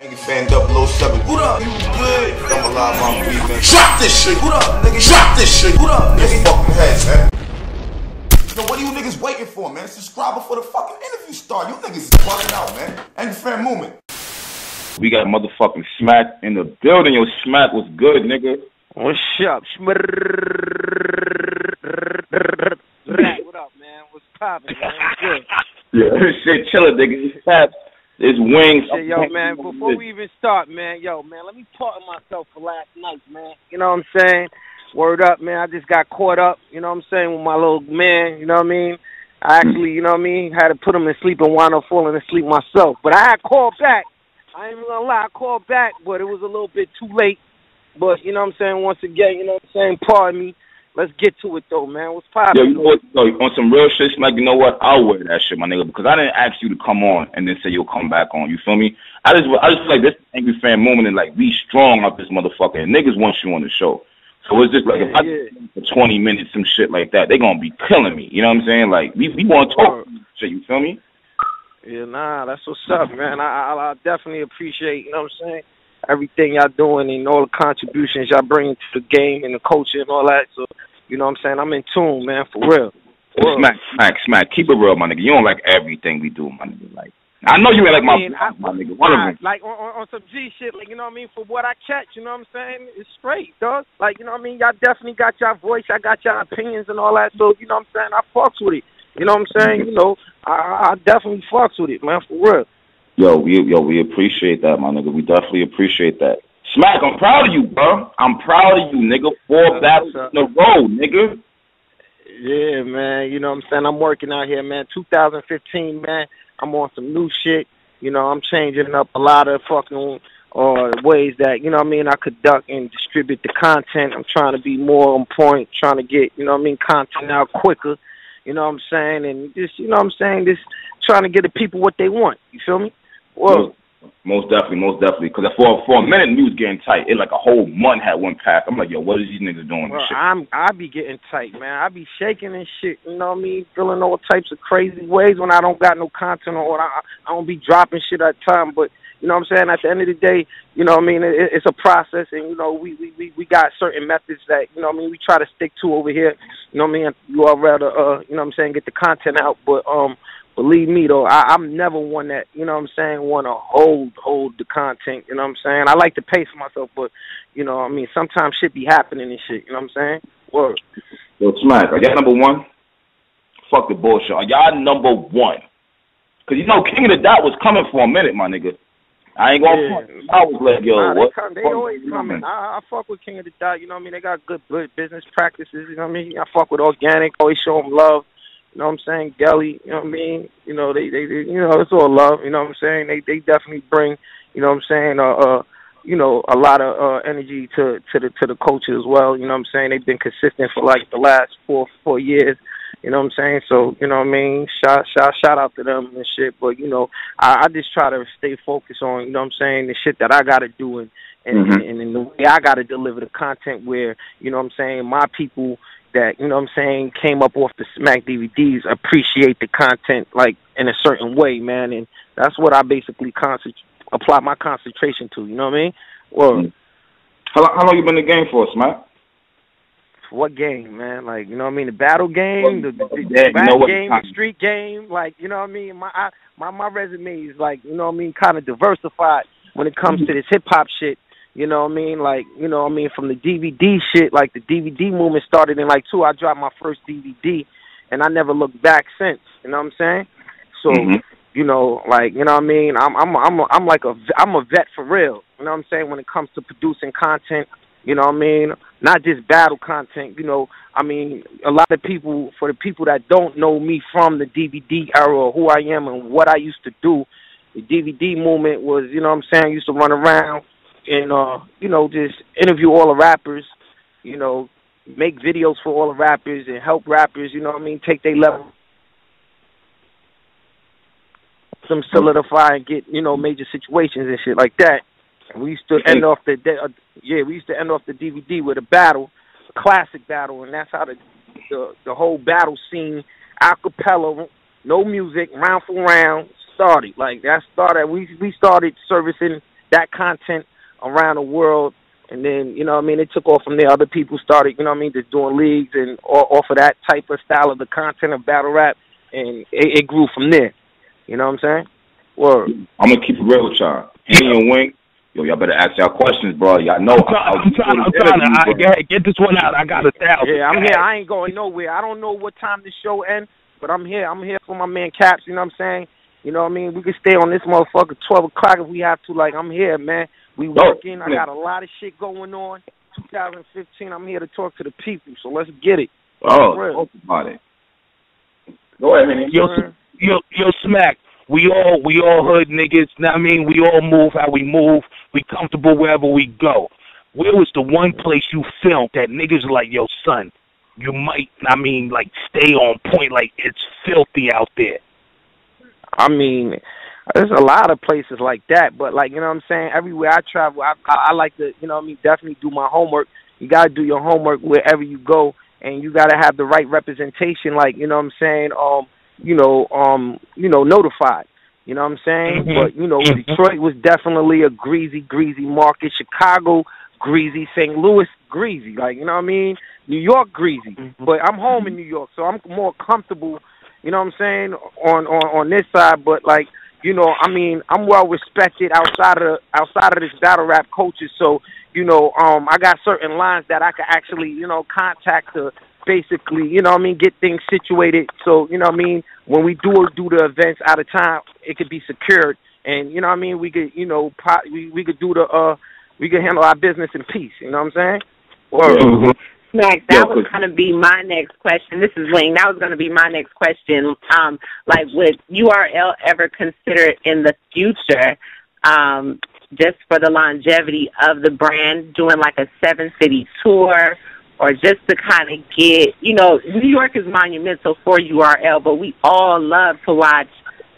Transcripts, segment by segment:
Nigga fan 007. What up? You good? I'm alive on beat, man. Drop this shit. What up, nigga? Drop this shit. What up, nigga? Fucking head, man. So what are you niggas waiting for, man? Subscribe before the fucking interview start. You niggas is bugging out, man. Angry fan movement. We got motherfucking Smack in the building. Yo, Smack was good, nigga. What's up? What up, man? What's poppin', man? What's good? Yeah, shit chillin', nigga. It's wings. Shit, yo, man, before we even start, man, let me pardon myself for last night, man. You know what I'm saying? Word up, man. I just got caught up, you know what I'm saying, with my little man, you know what I mean? I actually, you know what I mean, had to put him to sleep and wound up falling asleep myself. But I had called back. I ain't even gonna lie, I called back, but it was a little bit too late. But, you know what I'm saying, once again, you know what I'm saying, pardon me. Let's get to it, though, man. What's poppin'? Yo, you know what? On some real shit, Smack, you know what? I'll wear that shit, my nigga, because I didn't ask you to come on and then say you'll come back on. You feel me? I just feel like this angry fan moment and, like, be strong up this motherfucker. And niggas want you on the show. So it's just like, if I for 20 minutes, some shit like that, they gonna be killing me. You know what I'm saying? Like, we want to talk shit, you feel me? Yeah, nah, that's what's up, man. I definitely appreciate, you know what I'm saying, everything y'all doing and all the contributions y'all bring to the game and the culture and all that. So, you know what I'm saying, I'm in tune, man, for real. Smack. Keep it real, my nigga. You don't like everything we do, my nigga. Like, I know you ain't like my nigga. One of them. Like, on some G shit, like, you know what I mean? For what I catch, you know what I'm saying? It's straight, dog. Like, you know what I mean? Y'all definitely got y'all voice. I got y'all opinions and all that. So, you know what I'm saying? I fucks with it. You know what I'm saying? You know, I definitely fucks with it, man, for real. We appreciate that, my nigga. We definitely appreciate that. Smack, I'm proud of you, bro. I'm proud of you, nigga. 4 battles in a row, nigga. Yeah, man. You know what I'm saying? I'm working out here, man. 2015, man. I'm on some new shit. You know, I'm changing up a lot of fucking ways that, you know what I mean, I conduct and distribute the content. I'm trying to be more on point, trying to get, you know what I mean, content out quicker. You know what I'm saying? And just, you know what I'm saying, just trying to get the people what they want. You feel me? Whoa. Most definitely. Because for a minute, we was getting tight. It like a whole month had went past. I'm like, yo, what is these niggas doing? Well, shit? I be getting tight, man. I be shaking and shit. You know what I mean? Feeling all types of crazy ways when I don't got no content or I don't be dropping shit at time. But you know what I'm saying? At the end of the day, you know what I mean? It's a process, and you know we got certain methods that you know what I mean we try to stick to over here. You know what I mean? You all rather you know what I'm saying, get the content out, but believe me, though, I'm never one that, you know what I'm saying, want to hold the content, you know what I'm saying? I like to pace myself, but, you know what I mean, sometimes shit be happening and shit, you know what I'm saying? Word. Yo, Smack, are y'all number one? Fuck the bullshit. Are y'all number one? Because, you know, King of the Dot was coming for a minute, my nigga. I ain't gonna fuck. I was like, yo, what? They always coming. I fuck with King of the Dot, you know what I mean? They got good business practices, you know what I mean? I fuck with Organic, always show them love. You know what I'm saying? Gelly, you know what I mean? You know, they you know, it's all love, you know what I'm saying? They definitely bring, you know what I'm saying, you know, a lot of energy to the culture as well, you know what I'm saying? They've been consistent for like the last four years, you know what I'm saying? So, you know what I mean? Shout out to them and shit, but you know, I just try to stay focused on, you know what I'm saying, the shit that I gotta do and the way I gotta deliver the content where, you know what I'm saying, my people that, you know what I'm saying, came up off the Smack DVDs appreciate the content, like, in a certain way, man, and that's what I basically apply my concentration to, you know what I mean? Well, how long you been in the game for, Smack? What game, man? Like, you know what I mean, the battle game, the rap game, the street game, like, you know what I mean? My resume is, like, you know what I mean, kind of diversified when it comes to this hip-hop shit. You know what I mean? Like, you know what I mean? From the DVD shit, like the DVD movement started in like 2. I dropped my first DVD, and I never looked back since. You know what I'm saying? So, you know, like, you know what I mean? I'm a vet for real. You know what I'm saying? When it comes to producing content, you know what I mean? Not just battle content. You know, I mean, a lot of people, for the people that don't know me from the DVD era or who I am and what I used to do, the DVD movement was, you know what I'm saying? I used to run around and, you know, just interview all the rappers, you know, make videos for all the rappers and help rappers, you know what I mean, take their level, some solidify and get, you know, major situations and shit like that. And we used to end off the DVD with a battle, a classic battle, and that's how the whole battle scene, acapella, no music, round for round, started. Like, that started, we started servicing that content around the world. And then, you know what I mean, it took off from there. Other people started, you know what I mean, just doing leagues and off of that type of style of the content of battle rap, and it grew from there. You know what I'm saying? Word. I'm going to keep it real with y'all. Henny and Wink, yo, y'all better ask y'all questions, bro. Y'all know I'm trying to get this one out. I got 1,000. Yeah, I'm here. I ain't going nowhere. I don't know what time the show ends, but I'm here. I'm here for my man Caps, you know what I'm saying? You know what I mean? We can stay on this motherfucker 12 o'clock if we have to. Like, I'm here, man. We working. I got a lot of shit going on. 2015, I'm here to talk to the people, so let's get it. Oh, talk about it. Go ahead, man. Yo, Smack. We all hood niggas. Know what I mean? We all move how we move. We comfortable wherever we go. Where was the one place you filmed that niggas like, yo, son, you might, I mean, like, stay on point, like, it's filthy out there? I mean, there's a lot of places like that, but, like, you know what I'm saying? Everywhere I travel, I like to, you know what I mean, definitely do my homework. You got to do your homework wherever you go, and you got to have the right representation, like, you know what I'm saying, notified. You know what I'm saying? Mm-hmm. But, you know, Detroit was definitely a greasy market. Chicago, greasy. St. Louis, greasy. Like, you know what I mean? New York, greasy. Mm-hmm. But I'm home in New York, so I'm more comfortable, you know what I'm saying, on this side. But, like, you know, I mean, I'm well respected outside of this battle rap culture. So, you know, I got certain lines that I can actually, you know, contact to basically, you know what I mean, get things situated. So, you know what I mean, when we do the events out of time, it could be secured. And, you know what I mean, we could, you know, we could do we could handle our business in peace. You know what I'm saying? Mm-hmm. Max, that was going to be my next question. This is Wing. That was going to be my next question. Like, would URL ever consider in the future, just for the longevity of the brand, doing like a 7-city tour, or just to kind of get, you know, New York is monumental for URL, but we all love to watch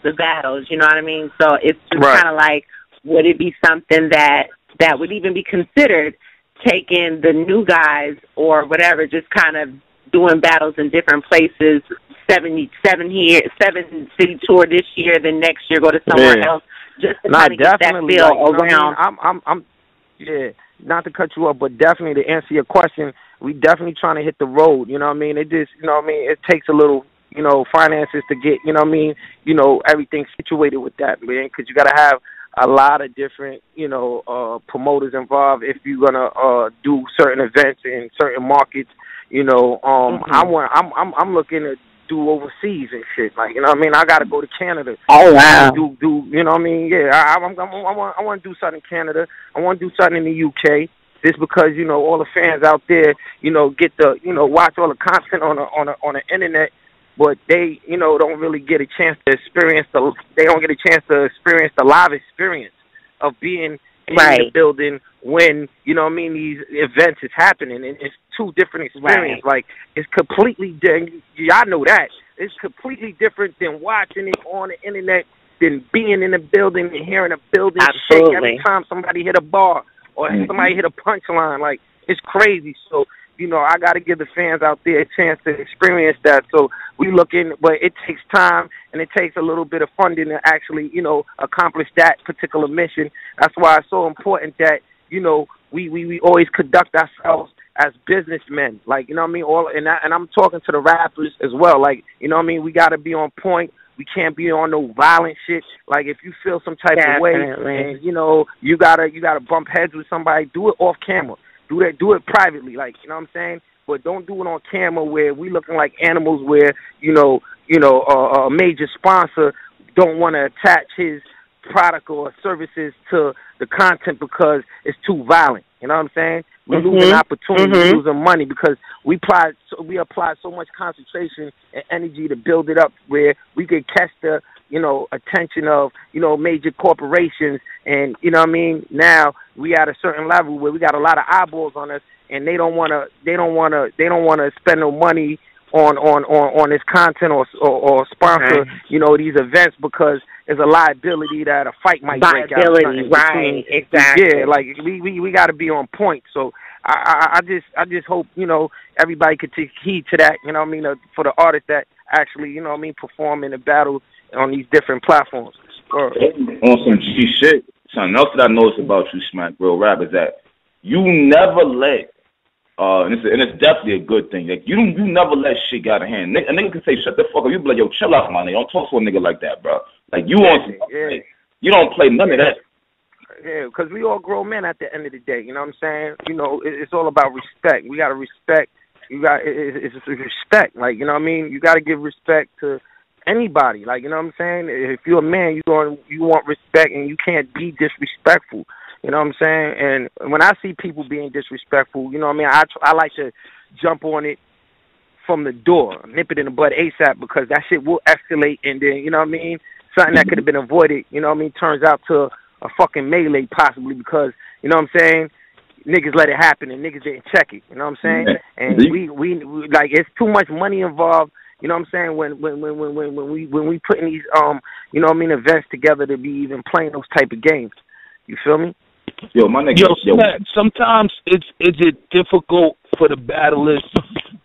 the battles, you know what I mean? So it's just kind of like, would it be something that would even be considered, taking the new guys or whatever, just kind of doing battles in different places, 7-city tour this year, then next year go to somewhere else, just to kind of get that feel around. I'm not to cut you off, but definitely to answer your question, we definitely trying to hit the road. You know what I mean? It just, you know what I mean? It takes a little, you know, finances to get, you know what I mean? You know, everything situated with that, man, because you got to have a lot of different, you know, promoters involved if you're gonna do certain events in certain markets. You know, I'm looking to do overseas and shit. Like, you know what I mean? I got to go to Canada. Oh wow. Do you know what I mean? Yeah, I want to do something in Canada. I want to do something in the UK. Just because, you know, all the fans out there, you know, get the, you know, watch all the content on the internet, but they, you know, don't really get a chance to experience the live experience of being in the building when, you know what I mean, these events is happening. And it's two different experiences. Like, it's completely different. Y'all know that. It's completely different than watching it on the internet than being in the building and hearing a building shake every time somebody hit a bar or somebody hit a punchline. Like, it's crazy. So, you know, I got to give the fans out there a chance to experience that. So we looking, but it takes time and it takes a little bit of funding to actually, you know, accomplish that particular mission. That's why it's so important that, you know, we always conduct ourselves as businessmen. Like, you know what I mean? And I'm talking to the rappers as well. Like, you know what I mean? We got to be on point. We can't be on no violent shit. Like, if you feel some type of way and, you know, you gotta bump heads with somebody, do it off camera. Do it privately, like, you know what I'm saying? But don't do it on camera where we looking like animals where, you know, a major sponsor don't want to attach his product or services to the content because it's too violent. You know what I'm saying? We're losing opportunity, losing money because we apply so much concentration and energy to build it up where we could catch the, you know, attention of, you know, major corporations. And, you know what I mean? Now we at a certain level where we got a lot of eyeballs on us and they don't want to spend no money on this content or sponsor, you know, these events because there's a liability that a fight might break out. Right, exactly. Yeah, like we got to be on point. So I just hope, you know, everybody could take heed to that, you know what I mean, for the artists that actually, you know what I mean, perform in the battle on these different platforms. On some G shit. something else that I noticed about you, Smack Real Rap, is that you never let, and it's definitely a good thing. Like you never let shit get out of hand. A nigga can say shut the fuck up. You be like, yo, chill out, my nigga. Don't talk to a nigga like that, bro. Like you want, like, you don't play none of that. Yeah, because we all grown men at the end of the day. You know what I'm saying? You know, it's all about respect. We gotta respect. It's respect. Like, you know what I mean? You gotta give respect to anybody. Like, you know what I'm saying? If you're a man, you want respect, and you can't be disrespectful. You know what I'm saying? And when I see people being disrespectful, you know what I mean, I like to jump on it from the door, nip it in the bud ASAP, because that shit will escalate, and then, you know what I mean, something that could have been avoided, you know what I mean, turns out to a fucking melee possibly, because, you know what I'm saying, niggas let it happen and niggas didn't check it, you know what I'm saying? And we like, it's too much money involved, you know what I'm saying, when we putting these you know what I mean, events together to be even playing those type of games. You feel me? Yo, my nigga. Yo, Smack, sometimes is it difficult for the battlers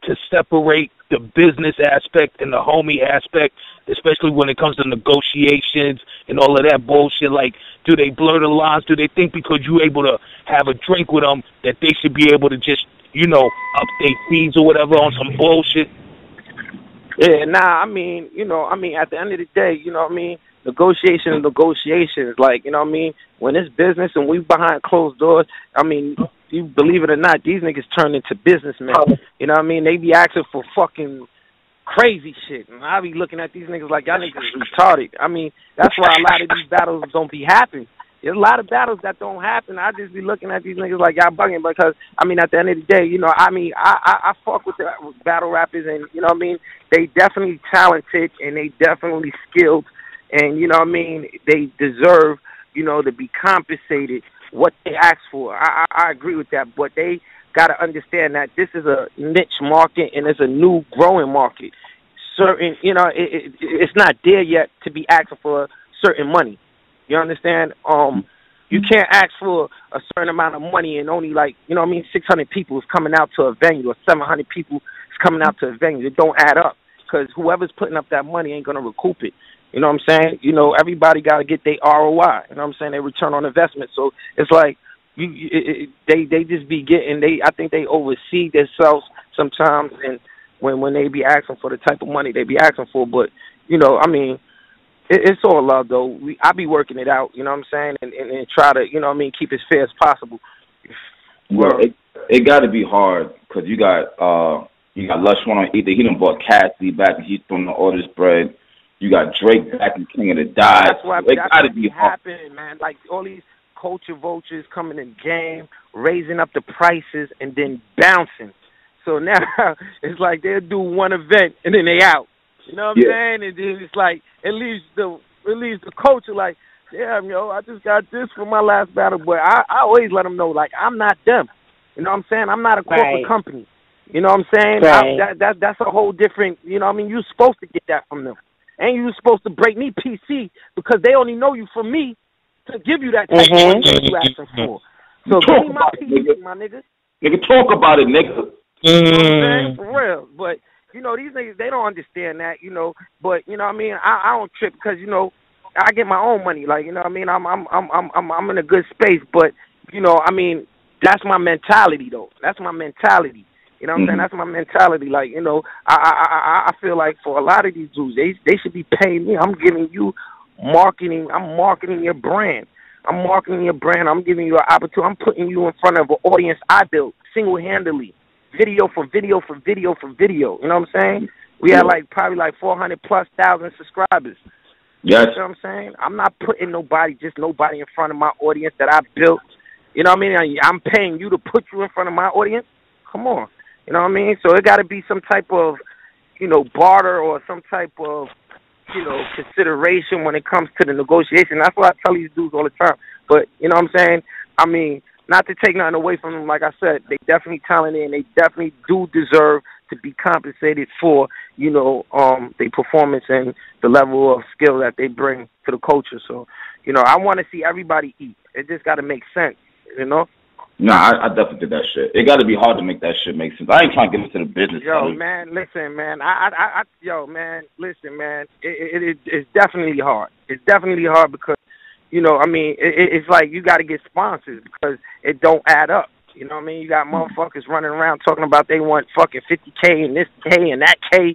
to separate the business aspect and the homie aspect, especially when it comes to negotiations and all of that bullshit? Like, do they blur the lines? Do they think because you're able to have a drink with them that they should be able to just, you know, up their fees or whatever on some bullshit? Yeah, nah, I mean, you know, at the end of the day, you know what I mean, negotiations, like, you know what I mean, when it's business and we behind closed doors, I mean, you believe it or not, these niggas turn into businessmen. You know what I mean? They be asking for fucking crazy shit. And I be looking at these niggas like, y'all niggas retarded. I mean, that's why a lot of these battles don't be happening. There's a lot of battles that don't happen. I just be looking at these niggas like y'all bugging, because, I mean, at the end of the day, you know, I mean, I fuck with the battle rappers, and, you know what I mean, they definitely talented and they definitely skilled, and, you know what I mean, they deserve, you know, to be compensated what they ask for. I agree with that, but they got to understand that this is a niche market and it's a new growing market. Certain, you know, it's not there yet to be asking for certain money. You understand? You can't ask for a certain amount of money and only, like, you know what I mean, 600 people is coming out to a venue, or 700 people is coming out to a venue. It don't add up, because whoever's putting up that money ain't going to recoup it. You know what I'm saying? You know, everybody got to get their ROI. You know what I'm saying? Their return on investment. So it's like they just be getting, I think they oversee themselves sometimes, and when they be asking for the type of money they be asking for. But, you know, I mean, it's all love, though. I be working it out, you know what I'm saying, and try to, you know what I mean, keep as fair as possible. Well, it got to be hard, because you got Lush One on either. He done bought Cassidy back and he's throwing all this bread. You got Drake back and King of the Die. That's why it got to be happening, man. Like, all these culture vultures coming in game, raising up the prices, and then bouncing. So now it's like they'll do one event and then they out. You know what I'm saying? And then it's like it leaves the culture like, damn, yo, I just got this for my last battle. But I always let them know, like, I'm not them. You know what I'm saying? I'm not a corporate company. You know what I'm saying? Right. That's a whole different, you know what I mean? You're supposed to get that from them. And you're supposed to break me PC, because they only know you from me to give you that type of money that you asking for. So give me my PC, my nigga. Nigga, talk about it, nigga. You know what I'm saying? For real. But, you know, these niggas, they don't understand that, you know. But, you know what I mean? I don't trip, because, you know, I get my own money. Like, you know what I mean? I'm in a good space. But, you know, I mean, that's my mentality, though. That's my mentality. You know what I'm saying? That's my mentality. Like, you know, I feel like for a lot of these dudes, they should be paying me. I'm giving you marketing. I'm marketing your brand. I'm marketing your brand. I'm giving you an opportunity. I'm putting you in front of an audience I built single-handedly. Video for video for video for video. You know what I'm saying? We had probably 400,000+ subscribers. Yes. You know what I'm saying? I'm not putting nobody in front of my audience that I built. You know what I mean? I'm paying you to put you in front of my audience. Come on. You know what I mean? So it got to be some type of, you know, barter or some type of, you know, consideration when it comes to the negotiation. That's what I tell these dudes all the time. But, you know what I'm saying? I mean, not to take nothing away from them, like I said, they definitely talented and they definitely do deserve to be compensated for, you know, their performance and the level of skill that they bring to the culture. So, you know, I want to see everybody eat. It just got to make sense, you know? Nah, I definitely did that shit. It got to be hard to make that shit make sense. I ain't trying to get into the business. Yo, man, listen, man. Yo, man, listen, man. It's definitely hard. It's definitely hard because, you know, I mean, it's like you got to get sponsors because it don't add up. You know what I mean? You got motherfuckers running around talking about they want fucking 50K and this K and that K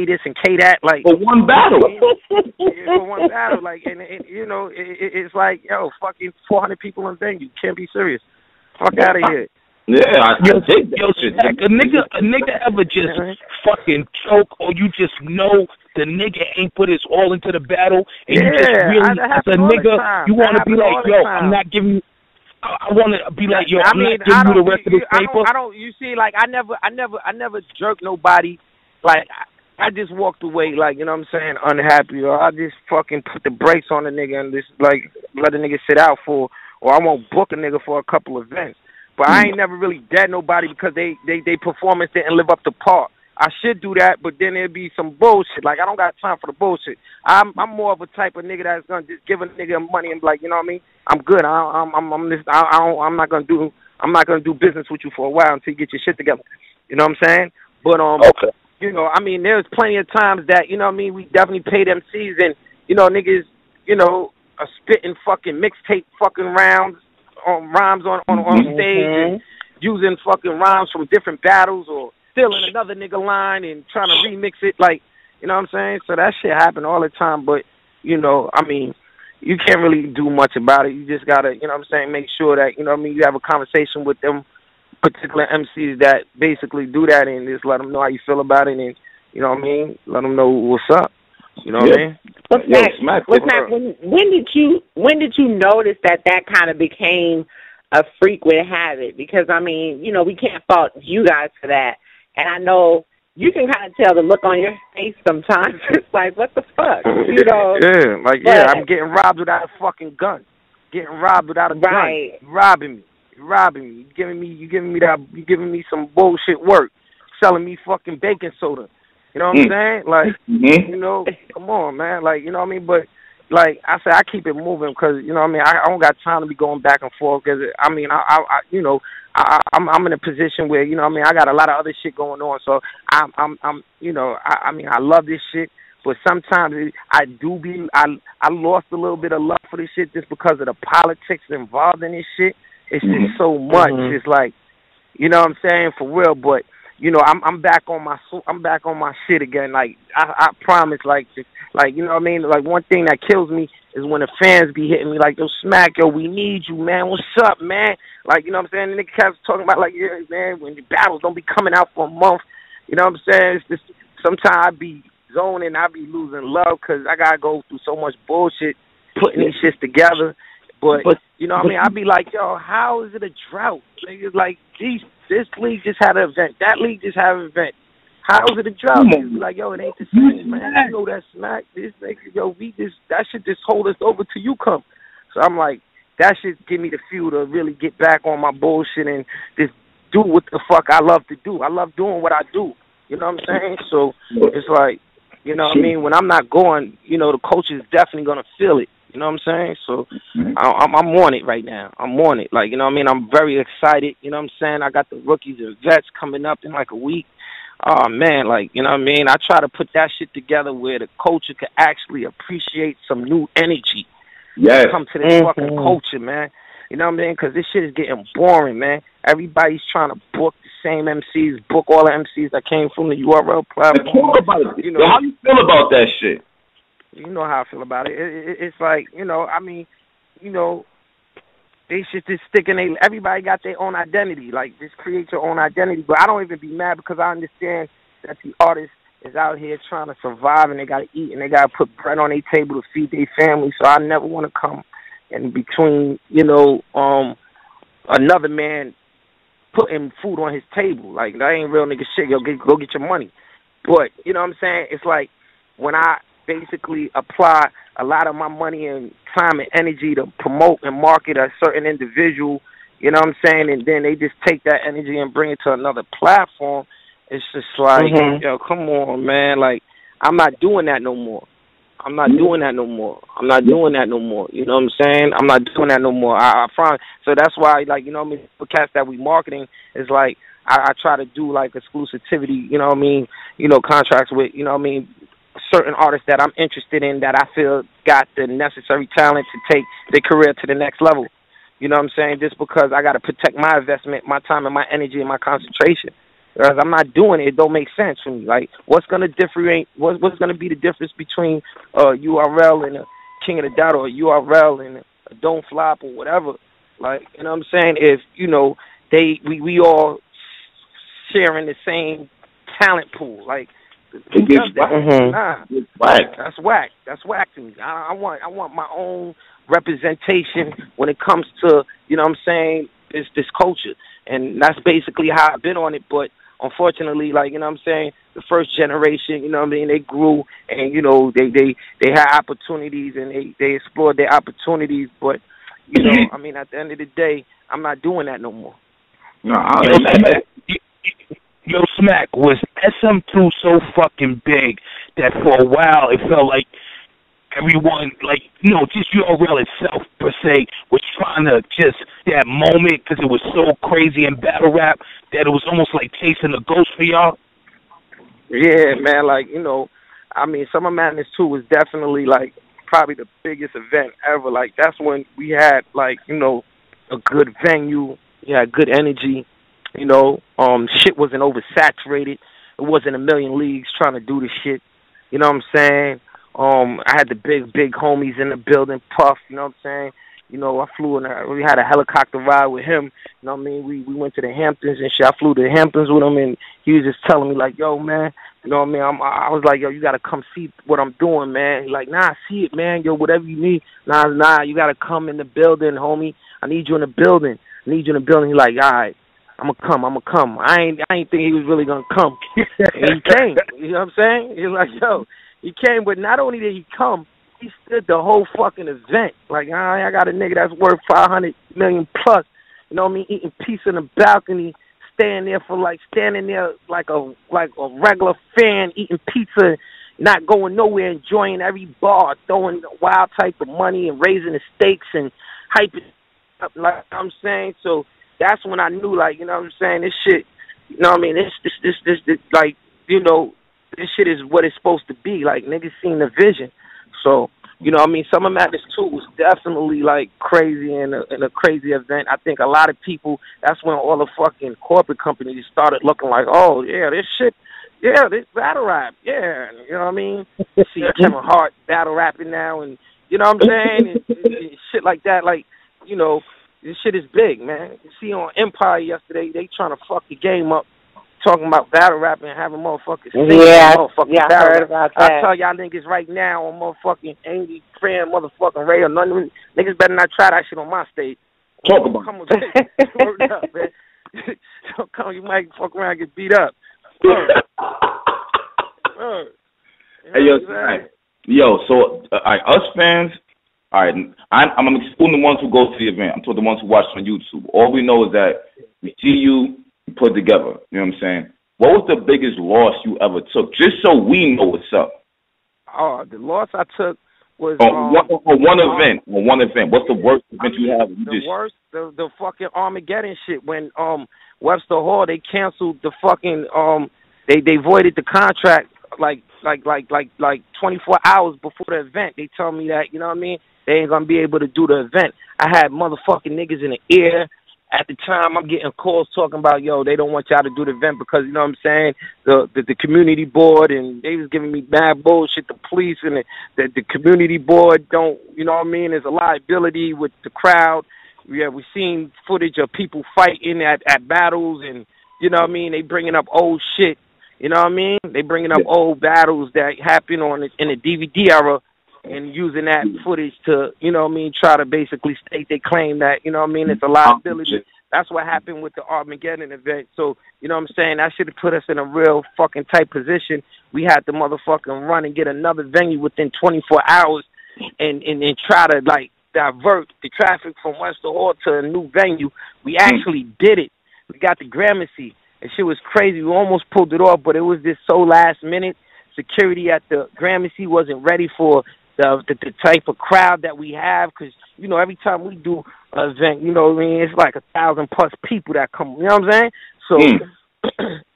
this and K that. Like for one battle. Yeah, for one battle. Like, and you know, it's like, yo, fucking 400 people in venue. Can't be serious. Fuck out of here. Yeah, I dig that shit. A nigga ever just fucking choke, or you just know the nigga ain't put his all into the battle, and you just really, as a nigga, you want to be like, yo, I'm not giving you. I want to be like, yo, I'm not giving you the rest of this paper. I don't. You see, like, I never jerked nobody. Like, I just walked away, like, you know what I'm saying, unhappy, or I just fucking put the brakes on the nigga and just like let the nigga sit out for, or I won't book a nigga for a couple events. But I ain't never really dead nobody because they performance didn't live up to par. I should do that, but then there'd be some bullshit. Like, I don't got time for the bullshit. I'm more of a type of nigga that's gonna just give a nigga money and be like, you know what I mean? I'm good. I'm not gonna do business with you for a while until you get your shit together. You know what I'm saying? But okay. You know, I mean, there's plenty of times that, you know what I mean, we definitely paid MCs and, you know, niggas, you know, are spitting fucking mixtape fucking rhymes on stage and using fucking rhymes from different battles or stealing another nigga line and trying to remix it, like, you know what I'm saying? So that shit happen all the time, but, you know, I mean, you can't really do much about it. You just gotta, you know what I'm saying, make sure that, you know what I mean, you have a conversation with them particular MCs that basically do that and just let them know how you feel about it and, you know what I mean, let them know what's up. You know what I mean? When did you notice that kind of became a frequent habit? Because, I mean, you know, we can't fault you guys for that. And I know you can kind of tell the look on your face sometimes. It's like, what the fuck? You know? Yeah, like, yeah, I'm getting robbed without a fucking gun. Getting robbed without a gun. You're robbing me. You giving me some bullshit work. Selling me fucking baking soda. You know what I'm saying? Like, you know, come on, man. Like, you know what I mean? But, like, I say I keep it moving because, you know what I mean, I don't got time to be going back and forth because, I mean, you know, I'm in a position where, you know what I mean, I got a lot of other shit going on. So, I'm you know, I mean, I love this shit. But sometimes I lost a little bit of love for this shit just because of the politics involved in this shit. It's just so much. It's like, you know what I'm saying, for real. But, you know, I'm back on my shit again. Like, I promise, like, you know what I mean? Like, one thing that kills me is when the fans be hitting me like, yo, Smack, yo, we need you, man. What's up, man? Like, you know what I'm saying? The nigga kept talking about, like, yeah, man, when the battles don't be coming out for a month. You know what I'm saying? It's just, sometimes I be zoning, I be losing love because I got to go through so much bullshit putting these shits together. But you know what I mean? I be like, yo, how is it a drought? Niggas like, geez, this league just had an event. That league just had an event. How is it a drought? Niggas be like, yo, it ain't the same, man. You know that Smack. This nigga, yo, that should just hold us over till you come. So I'm like, that should give me the fuel to really get back on my bullshit and just do what the fuck I love to do. I love doing what I do. You know what I'm saying? So it's like, you know what I mean? When I'm not going, you know, the coach is definitely going to feel it. You know what I'm saying? So I'm on it right now. I'm on it. Like, you know what I mean? I'm very excited. You know what I'm saying? I got the rookies and vets coming up in like a week. Oh, man, like, you know what I mean? I try to put that shit together where the culture could actually appreciate some new energy. Yeah. Come to this fucking culture, man. You know what I mean? Because this shit is getting boring, man. Everybody's trying to book the same MCs, book all the MCs that came from the URL platform. Talk about it. You know, how you feel about that shit? You know how I feel about it. It's like, you know, I mean, you know, they should just stick in everybody got their own identity. Like, just create your own identity. But I don't even be mad because I understand that the artist is out here trying to survive and they got to eat and they got to put bread on their table to feed their family. So I never want to come in between, you know, another man putting food on his table. Like, that ain't real nigga shit. Yo, go get your money. But, you know what I'm saying? It's like when I basically apply a lot of my money and time and energy to promote and market a certain individual, you know what I'm saying? And then they just take that energy and bring it to another platform. It's just like, yo, come on, man. Like, I'm not doing that no more. You know what I'm saying? I'm not doing that no more. I find, so that's why, like, you know what I mean, the cats that we marketing is like, I try to do like exclusivity, you know what I mean, you know, contracts with, you know what I mean, certain artists that I'm interested in that I feel got the necessary talent to take their career to the next level. You know what I'm saying? Just because I got to protect my investment, my time and my energy and my concentration. Whereas I'm not doing it, it don't make sense for me. Like, what's gonna differentiate? What's gonna be the difference between URL and a King of the Dot, or URL and a Don't Flop or whatever? Like, you know what I'm saying? If you know we all sharing the same talent pool, like. It gets whack. Nah, it's whack. That's whack. That's whack to me. I want my own representation when it comes to, you know what I'm saying, this culture. And that's basically how I've been on it. But unfortunately, like, you know what I'm saying, the first generation, you know what I mean, they grew and, you know, they had opportunities and they explored their opportunities. But, you know, I mean, at the end of the day, I'm not doing that no more. No, I Yo, Smack, was SM2 so fucking big that for a while it felt like everyone, like, you know, just URL itself, per se, was trying to just, that moment, because it was so crazy in battle rap, that it was almost like chasing a ghost for y'all? Yeah, man, like, you know, I mean, Summer Madness 2 was definitely, like, probably the biggest event ever. Like, that's when we had, like, you know, a good venue, yeah, good energy. You know, shit wasn't oversaturated. It wasn't a million leagues trying to do the shit. You know what I'm saying? I had the big homies in the building, Puff, you know what I'm saying? You know, I flew we had a helicopter ride with him. You know what I mean? We went to the Hamptons and shit. I flew to the Hamptons with him, and he was just telling me, like, yo, man, you know what I mean? I was like, yo, you got to come see what I'm doing, man. He's like, nah, I see it, man. Yo, whatever you need. Nah, you got to come in the building, homie. I need you in the building. He's like, all right. I'm gonna come. I ain't think he was really gonna come. And he came. You know what I'm saying? He was like, yo, he came, but not only did he come, he stood the whole fucking event. Like, I got a nigga that's worth 500 million plus. You know what I mean? Eating pizza in the balcony, standing there like a regular fan, eating pizza, not going nowhere, enjoying every bar, throwing wild type of money and raising the stakes and hyping up. Like I'm saying, so. That's when I knew, like, you know what I'm saying, this shit, you know what I mean, this like, you know, this shit is what it's supposed to be. Like, niggas seen the vision. So, you know what I mean, Summer Madness 2 was definitely, like, crazy and a crazy event. I think a lot of people, that's when all the fucking corporate companies started looking like, oh, yeah, this shit, yeah, this battle rap, yeah, you know what I mean? See Kevin Hart battle rapping now and, you know what I'm saying, and shit like that, like, you know, this shit is big, man. You see on Empire yesterday, they trying to fuck the game up, talking about battle rapping and having motherfuckers sing. Yeah, I heard about that. I tell y'all niggas right now on motherfucking Angry Friend, motherfucking radio, none niggas better not try that shit on my stage. Talk about come on, word up, man. Don't come, you might fuck around and get beat up. Hey, yo, so us fans. All right, I'm excluding the ones who go to the event. I'm talking the ones who watch on YouTube. All we know is that we see you put together. You know what I'm saying? What was the biggest loss you ever took? Just so we know what's up. Oh, the loss I took was one event. What's the worst event you have? Worst, the fucking Armageddon shit. When Webster Hall, they canceled the fucking they voided the contract like 24 hours before the event. They told me that, you know what I mean, they ain't gonna be able to do the event. I had motherfucking niggas in the ear. At the time, I'm getting calls talking about, yo, they don't want y'all to do the event because, you know what I'm saying, the community board, and they was giving me bad bullshit, the police, and the community board don't, you know what I mean, there's a liability with the crowd. Yeah, we seen footage of people fighting at battles, and, you know what I mean, they bringing up old shit, you know what I mean? They bringing up old battles that happened in the DVD era, and using that footage to, you know what I mean, try to basically state they claim that, you know what I mean, it's a liability. That's what happened with the Armageddon event. So, you know what I'm saying, that should have put us in a real fucking tight position. We had to motherfucking run and get another venue within 24 hours and try to, like, divert the traffic from Webster Hall to a new venue. We actually did it. We got the Gramercy. And shit was crazy. We almost pulled it off, but it was just so last minute. Security at the Gramercy wasn't ready for the type of crowd that we have, because, you know, every time we do an event, you know what I mean, it's like 1,000+ people that come, you know what I'm saying? So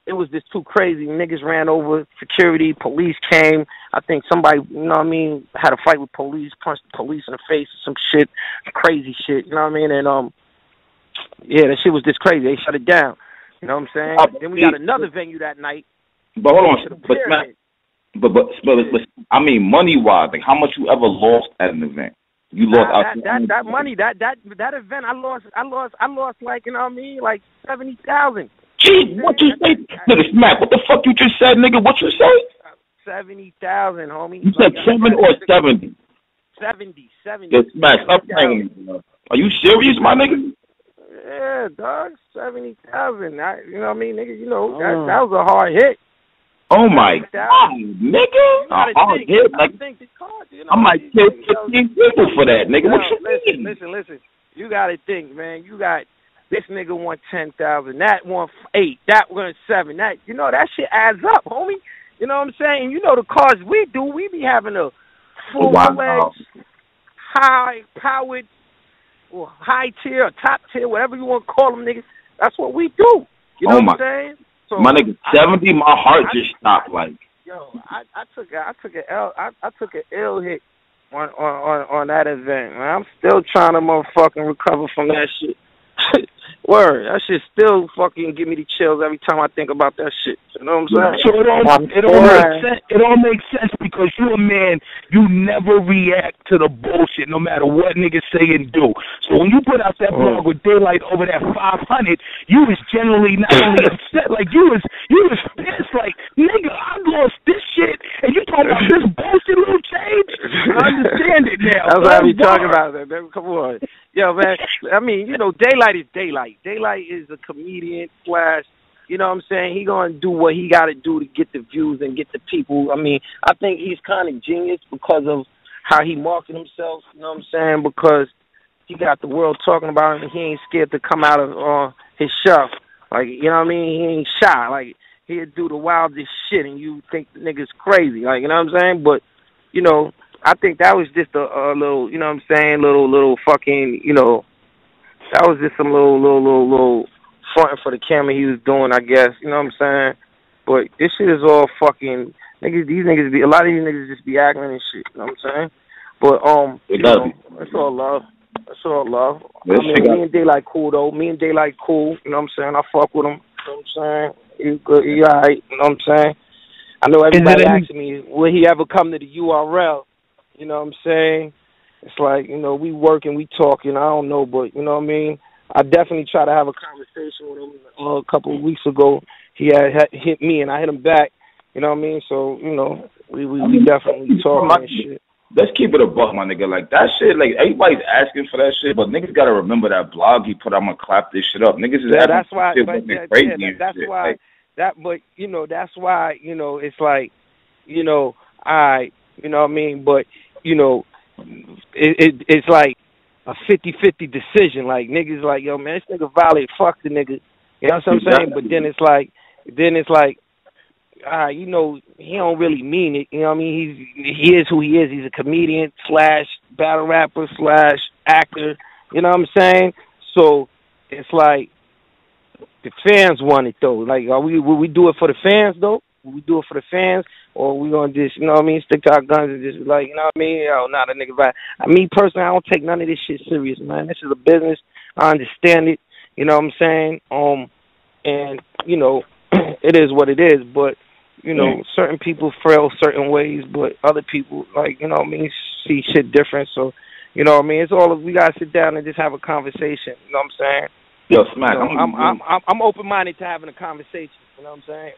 it was just too crazy. Niggas ran over security, police came. I think somebody, you know what I mean, had a fight with police, punched the police in the face or some shit, crazy shit, you know what I mean? And, yeah, that shit was just crazy. They shut it down. You know what I'm saying? Then we got another venue that night. But hold on, but I mean, money-wise, like how much you ever lost at an event? You lost that money, that event, I lost like, you know what I mean, like 70,000. Jeez, what you say? Nigga, Smack, what the fuck you just said, nigga? What you say? 70,000, homie. You said 7 or 70? 70. Yo, Smack, stop playing with me, bro. Are you serious, my nigga? Yeah, dog, 70,000. You know what I mean, nigga? You know that was a hard hit. Oh my God, nigga! A hard hit, like I might kill 15 people for that, nigga. What you mean? Listen. You gotta think, man. You got this nigga won 10,000. That won 8. That won 7. That that shit adds up, homie. You know what I'm saying? You know the cars we do. We be having a full-fledged, high-powered, or high tier, or top tier, whatever you want to call them, niggas. That's what we do. You know what I'm saying? So my nigga, 70, my heart just stopped. Like, yo, I took an L hit on that event. Man, I'm still trying to motherfucking recover from that shit. Word, that shit still fucking give me the chills every time I think about that shit. You know what I'm saying? So it all makes sense because you a man, you never react to the bullshit no matter what niggas say and do. So when you put out that blog with Daylyt over that 500, you was generally not only upset, like you was pissed, like, nigga, I lost this shit and you talking about this bullshit little change? I understand it now. That's what I be talking about, man. Come on. Yo, man, I mean, Daylyt is Daylyt. Daylyt is a comedian / you know what I'm saying? He gonna do what he gotta do to get the views and get the people. I mean, I think he's kind of genius because of how he marketed himself, you know what I'm saying? Because he got the world talking about him and he ain't scared to come out of his shell. Like, you know what I mean? He ain't shy. Like, he'll do the wildest shit and you think the nigga's crazy. Like, you know what I'm saying? But, I think that was just a little, you know what I'm saying, little fucking, that was just some little fronting for the camera he was doing, I guess, you know what I'm saying? But this shit is all fucking, a lot of these niggas just be acting and shit, you know what I'm saying? But, it's all love. It's all love. Me and Daylyt cool, though. Me and Daylyt cool, you know what I'm saying? I fuck with him, you know what I'm saying? He good, he all right, you know what I'm saying? I know everybody asking me, will he ever come to the URL? You know what I'm saying? It's like, we work and we talk, I don't know, but, you know what I mean? I definitely try to have a conversation with him a couple of weeks ago. He had hit me and I hit him back, you know what I mean? So, we definitely talk and shit. Let's keep it a buck, my nigga. Like, that shit, like, everybody's asking for that shit, but niggas gotta remember that blog he put. I'm gonna clap this shit up. Niggas is that's why, shit crazy that's shit. Why, like, that's why, it's like, I, you know what I mean? But, it's like a 50-50 decision. Like, niggas like, yo, man, this nigga violate, fuck the nigga. You know what I'm saying? But then it's like, he don't really mean it. You know what I mean? He is who he is. He's a comedian / battle rapper / actor. You know what I'm saying? So it's like the fans want it though. Like, will we do it for the fans though? Will we do it for the fans? Or we gonna just, you know what I mean, stick to our guns and just be like, you know what I mean? Not a nigga vibe. Me personally, I don't take none of this shit serious, man. This is a business. I understand it. You know what I'm saying? And it is what it is. But certain people feel certain ways, but other people, like, you know what I mean, see shit different. So, you know what I mean, it's all, we gotta sit down and just have a conversation. You know what I'm saying? Yo, Smack, I'm open-minded to having a conversation. You know what I'm saying?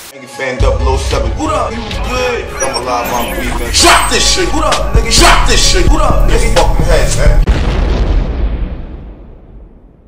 Nigga fan 007. What up? You good? I'm alive, I'm breathing. Drop this shit. What up, nigga? Drop this shit. What up, nigga? Fucking head, man.